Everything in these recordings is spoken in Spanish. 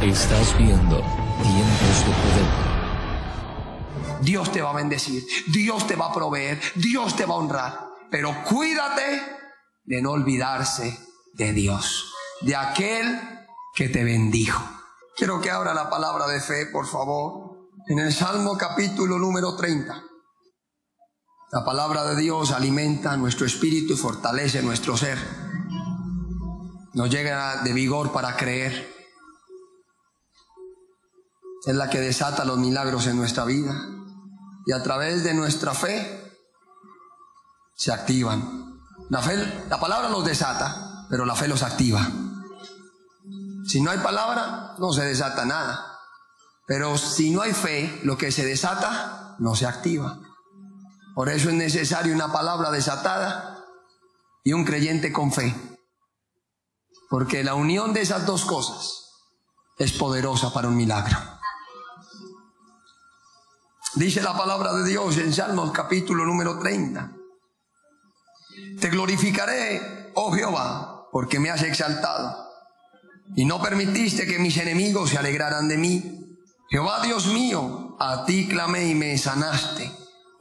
Estás viendo Tiempos de Poder. Dios te va a bendecir, Dios te va a proveer, Dios te va a honrar. Pero cuídate de no olvidarse de Dios, de aquel que te bendijo. Quiero que abra la palabra de fe, por favor, en el Salmo capítulo número 30. La palabra de Dios alimenta nuestro espíritu y fortalece nuestro ser. Nos llega de vigor para creer. Es la que desata los milagros en nuestra vida. Y a través de nuestra fe se activan. La palabra los desata, pero la fe los activa. Si no hay palabra, no se desata nada. Pero si no hay fe, lo que se desata no se activa. Por eso es necesario una palabra desatada y un creyente con fe. Porque la unión de esas dos cosas es poderosa para un milagro. Dice la palabra de Dios en Salmos capítulo número 30. Te glorificaré, oh Jehová, porque me has exaltado y no permitiste que mis enemigos se alegraran de mí. Jehová Dios mío, a ti clamé y me sanaste.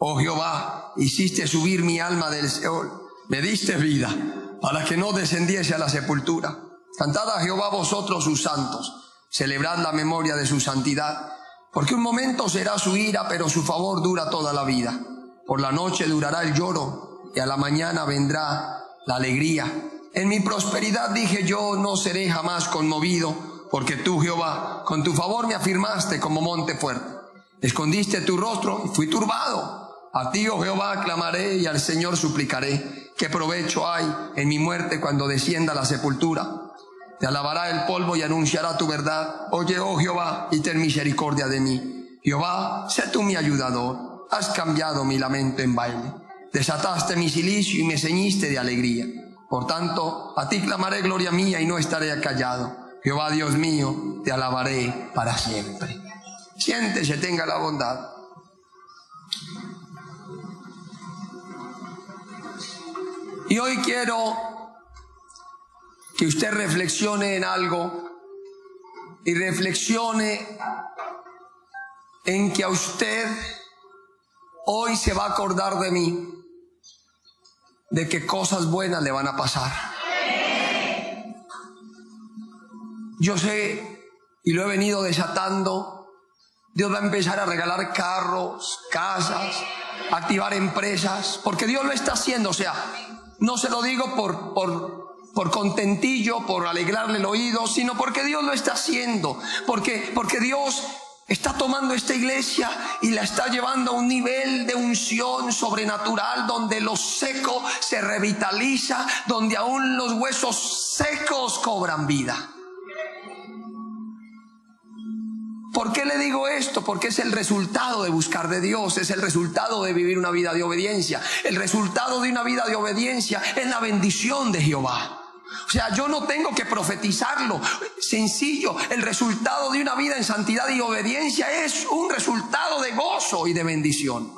Oh Jehová, hiciste subir mi alma del Seol, me diste vida para que no descendiese a la sepultura. Cantad a Jehová vosotros sus santos, celebrad la memoria de su santidad, porque un momento será su ira, pero su favor dura toda la vida. Por la noche durará el lloro y a la mañana vendrá la alegría. En mi prosperidad dije yo, no seré jamás conmovido, porque tú, Jehová, con tu favor me afirmaste como monte fuerte. Escondiste tu rostro y fui turbado. A ti, oh Jehová, clamaré y al Señor suplicaré. ¿Qué provecho hay en mi muerte cuando descienda a la sepultura? Te alabará el polvo y anunciará tu verdad. Oye, oh Jehová, y ten misericordia de mí. Jehová, sé tú mi ayudador. Has cambiado mi lamento en baile. Desataste mi cilicio y me ceñiste de alegría. Por tanto, a ti clamaré, gloria mía, y no estaré callado. Jehová Dios mío, te alabaré para siempre. Siéntese, tenga la bondad. Y hoy quiero que usted reflexione en algo y reflexione en que a usted hoy se va a acordar de mí, de que cosas buenas le van a pasar. Yo sé, y lo he venido desatando, Dios va a empezar a regalar carros, casas, activar empresas, porque Dios lo está haciendo. O sea, no se lo digo por contentillo, por alegrarle el oído, sino porque Dios lo está haciendo, porque Dios está tomando esta iglesia y la está llevando a un nivel de unción sobrenatural donde lo seco se revitaliza, donde aún los huesos secos cobran vida. ¿Por qué le digo esto? Porque es el resultado de buscar de Dios, es el resultado de vivir una vida de obediencia. El resultado de una vida de obediencia es la bendición de Jehová. O sea, yo no tengo que profetizarlo. Sencillo, el resultado de una vida en santidad y obediencia es un resultado de gozo y de bendición.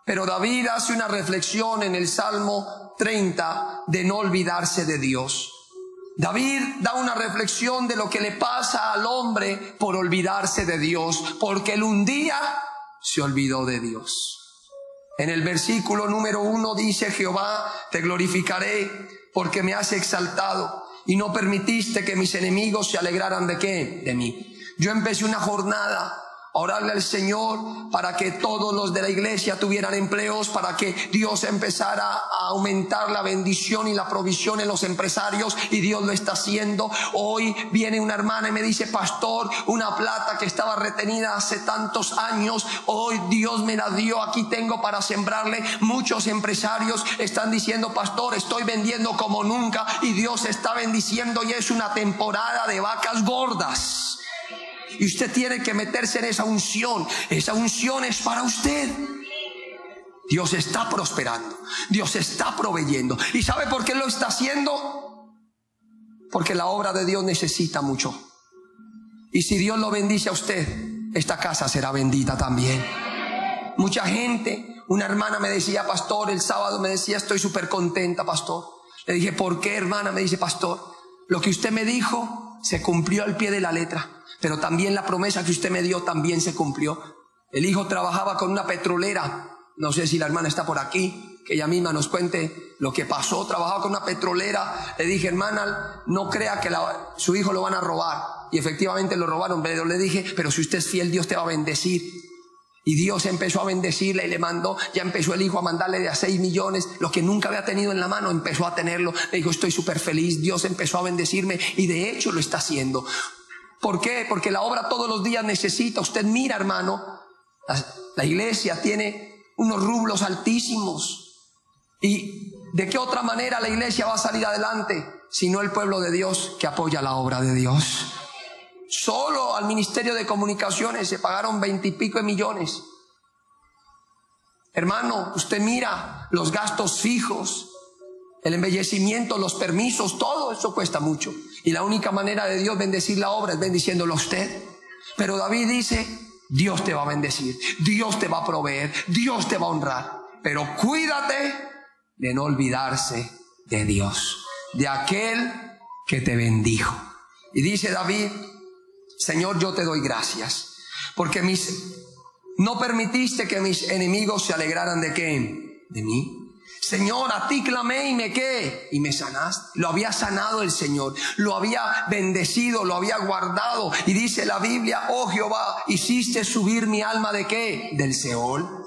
Pero David hace una reflexión en el Salmo 30 de no olvidarse de Dios. David da una reflexión de lo que le pasa al hombre por olvidarse de Dios, porque él un día se olvidó de Dios. En el versículo número 1 dice: Jehová, te glorificaré porque me has exaltado y no permitiste que mis enemigos se alegraran ¿de qué? De mí. Yo empecé una jornada a orarle al Señor para que todos los de la iglesia tuvieran empleos, para que Dios empezara a aumentar la bendición y la provisión en los empresarios, y Dios lo está haciendo. Hoy viene una hermana y me dice: pastor, una plata que estaba retenida hace tantos años, hoy Dios me la dio, aquí tengo para sembrarle. Muchos empresarios están diciendo: pastor, estoy vendiendo como nunca, y Dios está bendiciendo, y es una temporada de vacas gordas. Y usted tiene que meterse en esa unción. Esa unción es para usted. Dios está prosperando, Dios está proveyendo. ¿Y sabe por qué lo está haciendo? Porque la obra de Dios necesita mucho. Y si Dios lo bendice a usted, esta casa será bendita también. Mucha gente, una hermana me decía: pastor, el sábado me decía: estoy súper contenta, pastor. Le dije: ¿por qué, hermana? Me dice: pastor, lo que usted me dijo se cumplió al pie de la letra. Pero también la promesa que usted me dio también se cumplió. El hijo trabajaba con una petrolera. No sé si la hermana está por aquí, que ella misma nos cuente lo que pasó. Trabajaba con una petrolera. Le dije, hermana, no crea que su hijo lo van a robar. Y efectivamente lo robaron, pero le dije, pero si usted es fiel, Dios te va a bendecir. Y Dios empezó a bendecirle y le mandó, ya empezó el hijo a mandarle de a 6 millones, lo que nunca había tenido en la mano, empezó a tenerlo. Le dijo, estoy súper feliz, Dios empezó a bendecirme y de hecho lo está haciendo. ¿Por qué? Porque la obra todos los días necesita. Usted mira, hermano, la iglesia tiene unos rublos altísimos. ¿Y de qué otra manera la iglesia va a salir adelante? Sino el pueblo de Dios que apoya la obra de Dios. Solo al Ministerio de Comunicaciones se pagaron 20 y pico de millones. Hermano, usted mira los gastos fijos, el embellecimiento, los permisos, todo eso cuesta mucho. Y la única manera de Dios bendecir la obra es bendiciéndolo a usted. Pero David dice, Dios te va a bendecir, Dios te va a proveer, Dios te va a honrar. Pero cuídate de no olvidarse de Dios, de aquel que te bendijo. Y dice David, Señor, yo te doy gracias, porque no permitiste que mis enemigos se alegraran ¿de qué? De mí. Señor, a ti clamé y me ¿qué? Y me sanaste. Lo había sanado el Señor, lo había bendecido, lo había guardado. Y dice la Biblia, oh Jehová, hiciste subir mi alma ¿de qué? Del Seol.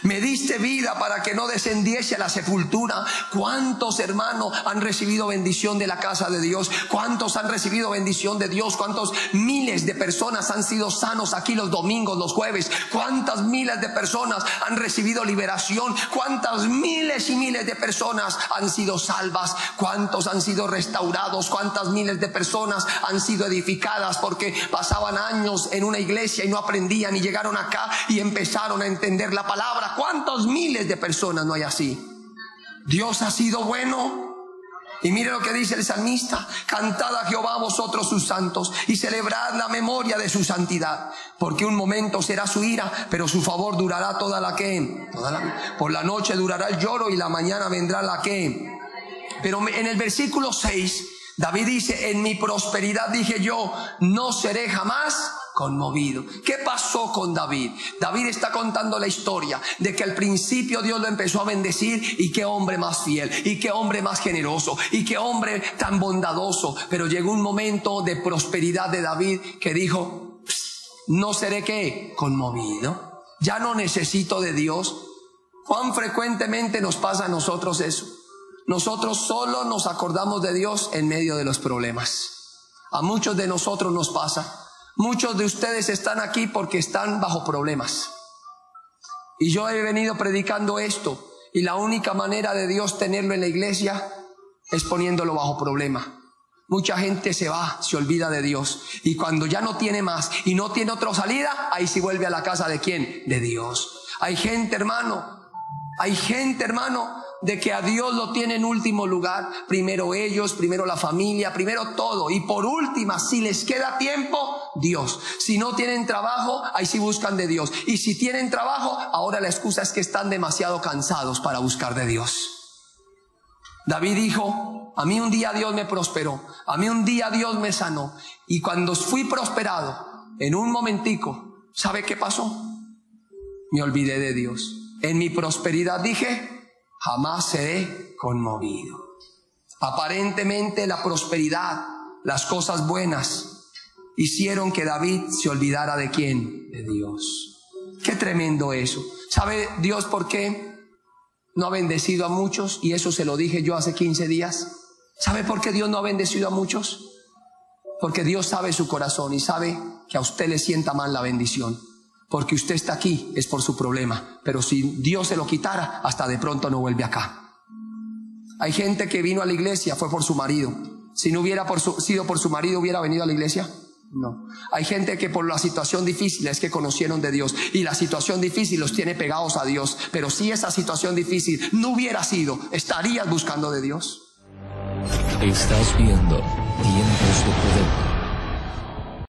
Me diste vida para que no descendiese a la sepultura. ¿Cuántos hermanos han recibido bendición de la casa de Dios? ¿Cuántos han recibido bendición de Dios? ¿Cuántos miles de personas han sido sanos aquí los domingos, los jueves? ¿Cuántas miles de personas han recibido liberación? ¿Cuántas miles y miles de personas han sido salvas? ¿Cuántos han sido restaurados? ¿Cuántas miles de personas han sido edificadas porque pasaban años en una iglesia y no aprendían y llegaron acá y empezaron a entender la palabra? ¿Cuántos miles de personas no hay así? Dios ha sido bueno. Y mire lo que dice el salmista: cantad a Jehová vosotros sus santos y celebrad la memoria de su santidad, porque un momento será su ira, pero su favor durará toda la que por la noche durará el lloro y la mañana vendrá la que. Pero en el versículo 6 David dice, en mi prosperidad dije yo, no seré jamás conmovido. ¿Qué pasó con David? David está contando la historia de que al principio Dios lo empezó a bendecir, y qué hombre más fiel, y qué hombre más generoso, y qué hombre tan bondadoso. Pero llegó un momento de prosperidad de David que dijo, no seré ¿qué? Conmovido. Ya no necesito de Dios. ¿Cuán frecuentemente nos pasa a nosotros eso? Nosotros solo nos acordamos de Dios en medio de los problemas. A muchos de nosotros nos pasa. Muchos de ustedes están aquí porque están bajo problemas. Y yo he venido predicando esto, y la única manera de Dios tenerlo en la iglesia es poniéndolo bajo problema. Mucha gente se va, se olvida de Dios, y cuando ya no tiene más y no tiene otra salida, ahí sí vuelve a la casa ¿de quién? De Dios. Hay gente, hermano, de que a Dios lo tiene en último lugar. Primero ellos, primero la familia, primero todo. Y por última, si les queda tiempo, Dios. Si no tienen trabajo, ahí sí buscan de Dios. Y si tienen trabajo, ahora la excusa es que están demasiado cansados para buscar de Dios. David dijo, a mí un día Dios me prosperó, a mí un día Dios me sanó. Y cuando fui prosperado, en un momentico, ¿sabe qué pasó? Me olvidé de Dios. En mi prosperidad dije, jamás seré conmovido. Aparentemente la prosperidad, las cosas buenas, hicieron que David se olvidara ¿de quién? De Dios. Qué tremendo eso. ¿Sabe Dios por qué no ha bendecido a muchos? Y eso se lo dije yo hace 15 días. ¿Sabe por qué Dios no ha bendecido a muchos? Porque Dios sabe su corazón y sabe que a usted le sienta mal la bendición. Porque usted está aquí es por su problema, pero si Dios se lo quitara, hasta de pronto no vuelve acá. Hay gente que vino a la iglesia, fue por su marido. Si no hubiera sido por su marido, ¿hubiera venido a la iglesia? No. Hay gente que por la situación difícil es que conocieron de Dios, y la situación difícil los tiene pegados a Dios. Pero si esa situación difícil no hubiera sido, ¿estarías buscando de Dios? Estás viendo Tiempos de Poder.